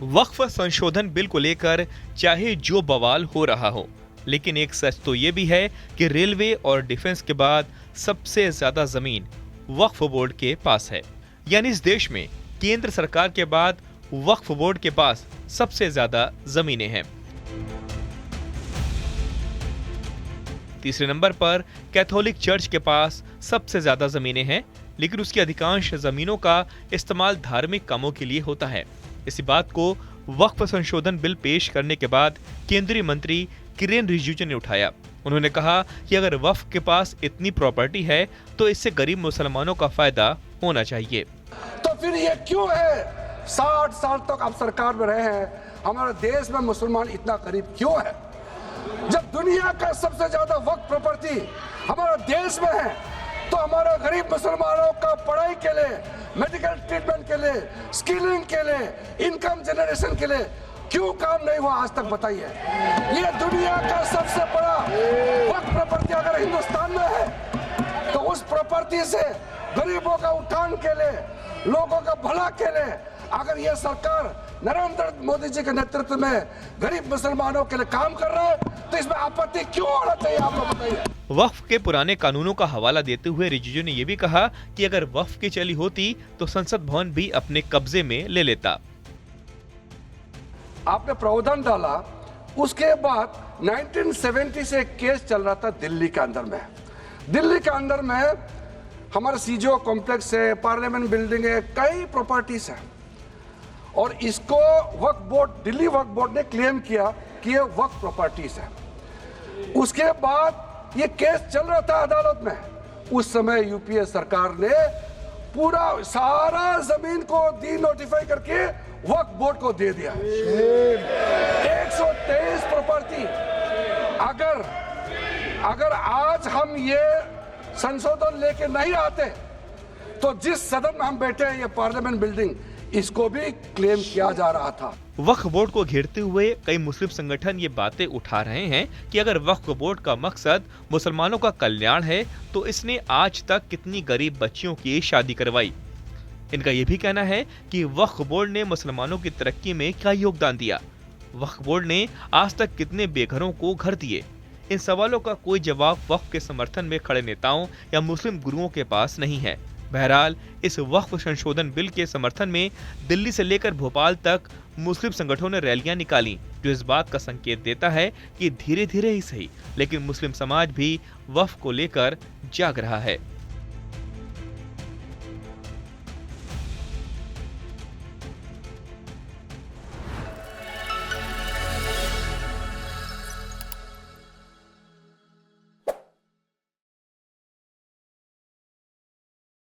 वक्फ संशोधन बिल को लेकर चाहे जो बवाल हो रहा हो, लेकिन एक सच तो ये भी है कि रेलवे और डिफेंस के बाद सबसे ज्यादा जमीन वक्फ बोर्ड के पास है। यानी इस देश में केंद्र सरकार के बाद वक्फ बोर्ड के पास सबसे ज्यादा जमीनें हैं। तीसरे नंबर पर कैथोलिक चर्च के पास सबसे ज्यादा जमीनें हैं, लेकिन उसकी अधिकांश जमीनों का इस्तेमाल धार्मिक कामों के लिए होता है। इसी बात को वक्फ संशोधन बिल पेश करने के बाद केंद्रीय मंत्री किरेन रिजिजू ने उठाया। उन्होंने कहा कि अगर वक्फ के पास इतनी प्रॉपर्टी है तो इससे गरीब मुसलमानों का फायदा होना चाहिए। तो फिर ये क्यों है 60 साल तक आप सरकार में रहे हैं, हमारे देश में मुसलमान इतना गरीब क्यों है? जब दुनिया का सबसे ज्यादा वक्फ प्रॉपर्टी हमारे देश में है तो हमारे गरीब मुसलमानों का पढ़ाई के लिए, मेडिकल ट्रीटमेंट के लिए, स्किलिंग के लिए, इनकम जनरेशन के लिए क्यों काम नहीं हुआ आज तक बताइए। ये दुनिया का सबसे बड़ा वक्फ प्रॉपर्टी अगर हिंदुस्तान में है तो उस प्रॉपर्टी से गरीबों का उत्थान के लिए, लोगों का भला के लिए अगर ये सरकार नरेंद्र मोदी जी के नेतृत्व में गरीब मुसलमानों के लिए काम कर रहा है तो इसमें आपत्ति क्यों होना चाहिए, आप लोग बताइए। वक्फ के पुराने कानूनों का हवाला देते हुए रिजिजू ने यह भी कहा कि अगर वक्फ की चली होती तो संसद भवन भी अपने कब्जे में ले लेता। आपने प्रावधान डाला, उसके बाद 1970 से एक केस चल रहा था दिल्ली के अंदर में। दिल्ली के अंदर में हमारा सीजीओ कॉम्प्लेक्स है, पार्लियामेंट बिल्डिंग है, कई प्रॉपर्टीज है और इसको वक्फ बोर्ड, दिल्ली वक्फ बोर्ड ने क्लेम किया कि ये वक्फ प्रॉपर्टीज है। उसके बाद ये केस चल रहा था अदालत में। उस समय यूपीए सरकार ने पूरा सारा जमीन को डी नोटिफाई करके वक्फ बोर्ड को दे दिया। 123 प्रॉपर्टी। अगर आज हम ये संशोधन लेके नहीं आते तो जिस सदन में हम बैठे हैं, ये पार्लियामेंट बिल्डिंग, इसको भी क्लेम किया जा रहा था। वक्फ बोर्ड को घेरते हुए कई मुस्लिम संगठन ये बातें उठा रहे हैं कि अगर वक्फ बोर्ड का मकसद मुसलमानों का कल्याण है तो इसने आज तक कितनी गरीब बच्चियों की शादी करवाई। इनका ये भी कहना है कि वक्फ बोर्ड ने मुसलमानों की तरक्की में क्या योगदान दिया। वक्फ बोर्ड ने आज तक कितने बेघरों को घर दिए। इन सवालों का कोई जवाब वक्फ के समर्थन में खड़े नेताओं या मुस्लिम गुरुओं के पास नहीं है। बहरहाल इस वक्फ संशोधन बिल के समर्थन में दिल्ली से लेकर भोपाल तक मुस्लिम संगठनों ने रैलियां निकाली, जो इस बात का संकेत देता है कि धीरे धीरे ही सही, लेकिन मुस्लिम समाज भी वक्फ को लेकर जाग रहा है।